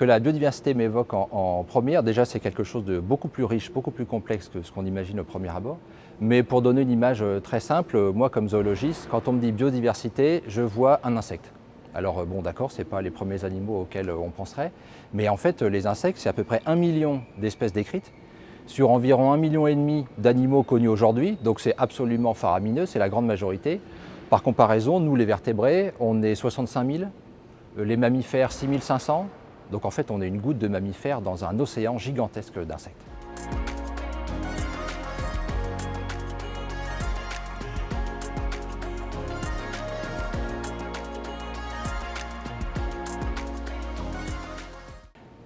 que la biodiversité m'évoque en première, déjà c'est quelque chose de beaucoup plus riche, beaucoup plus complexe que ce qu'on imagine au premier abord. Mais pour donner une image très simple, moi comme zoologiste, quand on me dit biodiversité, je vois un insecte. Alors bon d'accord, ce n'est pas les premiers animaux auxquels on penserait, mais en fait les insectes, c'est à peu près 1 million d'espèces décrites, sur environ 1,5 million d'animaux connus aujourd'hui, donc c'est absolument faramineux, c'est la grande majorité. Par comparaison, nous les vertébrés, on est 65 000, les mammifères 6 500, donc en fait on est une goutte de mammifères dans un océan gigantesque d'insectes.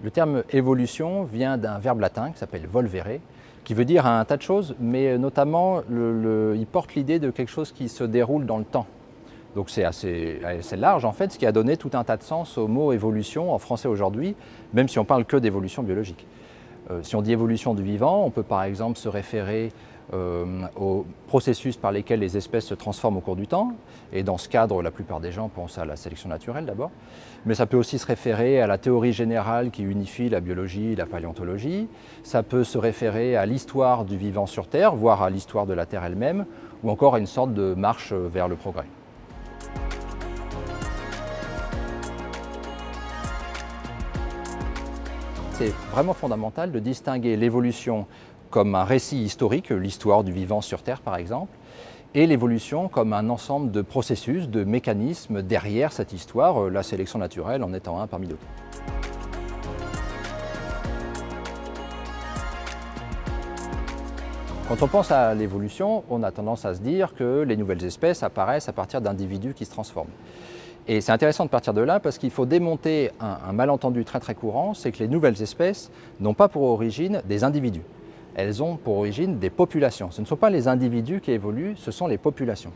Le terme évolution vient d'un verbe latin qui s'appelle volvere, qui veut dire un tas de choses, mais notamment il porte l'idée de quelque chose qui se déroule dans le temps. Donc c'est assez large en fait, ce qui a donné tout un tas de sens au mot évolution en français aujourd'hui, même si on parle que d'évolution biologique. Si on dit évolution du vivant, on peut par exemple se référer aux processus par lesquels les espèces se transforment au cours du temps. Et dans ce cadre, la plupart des gens pensent à la sélection naturelle d'abord. Mais ça peut aussi se référer à la théorie générale qui unifie la biologie et la paléontologie. Ça peut se référer à l'histoire du vivant sur Terre, voire à l'histoire de la Terre elle-même, ou encore à une sorte de marche vers le progrès. C'est vraiment fondamental de distinguer l'évolution comme un récit historique, l'histoire du vivant sur Terre par exemple, et l'évolution comme un ensemble de processus, de mécanismes derrière cette histoire, la sélection naturelle en étant un parmi d'autres. Quand on pense à l'évolution, on a tendance à se dire que les nouvelles espèces apparaissent à partir d'individus qui se transforment. Et c'est intéressant de partir de là parce qu'il faut démonter un malentendu très courant, c'est que les nouvelles espèces n'ont pas pour origine des individus. Elles ont pour origine des populations. Ce ne sont pas les individus qui évoluent, ce sont les populations.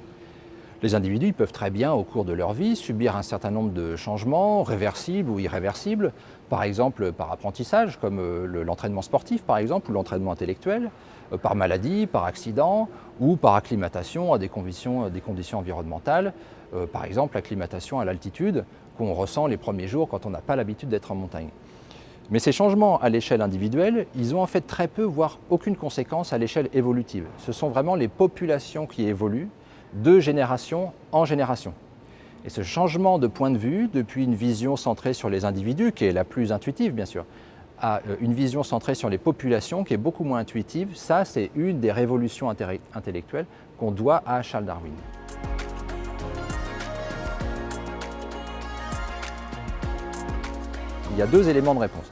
Les individus ils peuvent très bien, au cours de leur vie, subir un certain nombre de changements, réversibles ou irréversibles, par exemple par apprentissage, comme l'entraînement sportif par exemple, ou l'entraînement intellectuel, par maladie, par accident, ou par acclimatation à des conditions environnementales, par exemple l'acclimatation à l'altitude qu'on ressent les premiers jours quand on n'a pas l'habitude d'être en montagne. Mais ces changements à l'échelle individuelle, ils ont en fait très peu, voire aucune conséquence à l'échelle évolutive. Ce sont vraiment les populations qui évoluent de génération en génération. Et ce changement de point de vue, depuis une vision centrée sur les individus, qui est la plus intuitive bien sûr, à une vision centrée sur les populations, qui est beaucoup moins intuitive, ça c'est une des révolutions intellectuelles qu'on doit à Charles Darwin. Il y a deux éléments de réponse.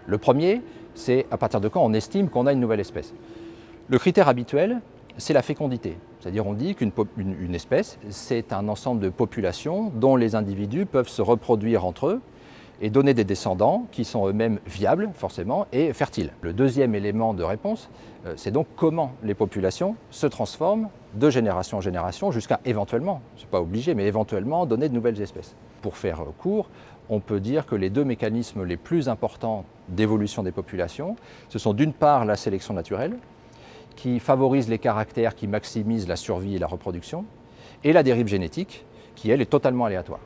Le premier, c'est à partir de quand on estime qu'on a une nouvelle espèce. Le critère habituel, c'est la fécondité. C'est-à-dire on dit qu'une espèce, c'est un ensemble de populations dont les individus peuvent se reproduire entre eux et donner des descendants qui sont eux-mêmes viables, forcément, et fertiles. Le deuxième élément de réponse, c'est donc comment les populations se transforment de génération en génération jusqu'à éventuellement, ce n'est pas obligé, mais éventuellement donner de nouvelles espèces. Pour faire court, on peut dire que les deux mécanismes les plus importants d'évolution des populations, ce sont d'une part la sélection naturelle, qui favorise les caractères qui maximisent la survie et la reproduction, et la dérive génétique, qui elle est totalement aléatoire.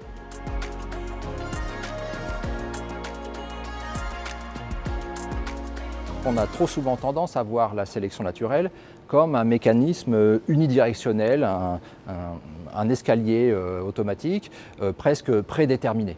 On a trop souvent tendance à voir la sélection naturelle comme un mécanisme unidirectionnel, un escalier automatique, presque prédéterminé.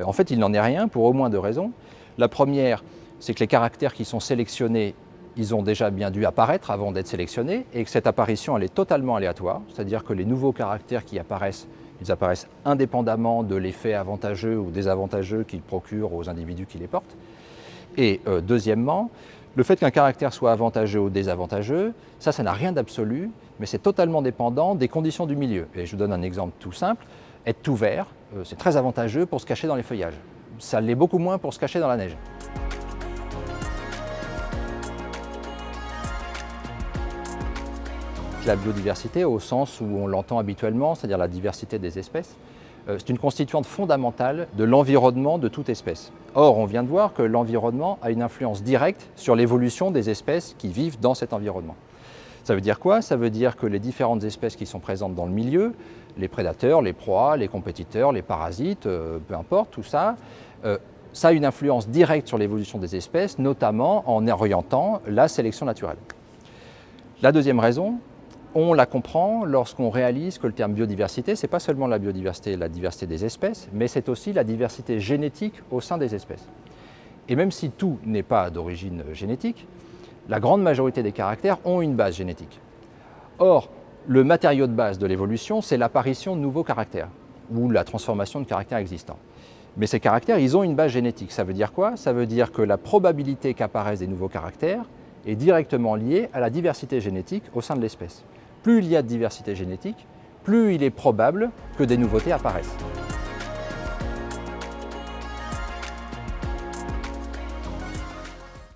En fait, il n'en est rien pour au moins deux raisons. La première, c'est que les caractères qui sont sélectionnés, ils ont déjà bien dû apparaître avant d'être sélectionnés et que cette apparition, elle est totalement aléatoire, c'est-à-dire que les nouveaux caractères qui apparaissent, ils apparaissent indépendamment de l'effet avantageux ou désavantageux qu'ils procurent aux individus qui les portent. Et deuxièmement, le fait qu'un caractère soit avantageux ou désavantageux, ça n'a rien d'absolu, mais c'est totalement dépendant des conditions du milieu. Et je vous donne un exemple tout simple. Être tout vert, c'est très avantageux pour se cacher dans les feuillages. Ça l'est beaucoup moins pour se cacher dans la neige. La biodiversité, au sens où on l'entend habituellement, c'est-à-dire la diversité des espèces, c'est une constituante fondamentale de l'environnement de toute espèce. Or, on vient de voir que l'environnement a une influence directe sur l'évolution des espèces qui vivent dans cet environnement. Ça veut dire quoi? Ça veut dire que les différentes espèces qui sont présentes dans le milieu, les prédateurs, les proies, les compétiteurs, les parasites, peu importe, tout ça, ça a une influence directe sur l'évolution des espèces, notamment en orientant la sélection naturelle. La deuxième raison, on la comprend lorsqu'on réalise que le terme biodiversité, ce n'est pas seulement la biodiversité, la diversité des espèces, mais c'est aussi la diversité génétique au sein des espèces. Et même si tout n'est pas d'origine génétique, la grande majorité des caractères ont une base génétique. Or, le matériau de base de l'évolution, c'est l'apparition de nouveaux caractères ou la transformation de caractères existants. Mais ces caractères, ils ont une base génétique. Ça veut dire quoi? Ça veut dire que la probabilité qu'apparaissent des nouveaux caractères est directement liée à la diversité génétique au sein de l'espèce. Plus il y a de diversité génétique, plus il est probable que des nouveautés apparaissent.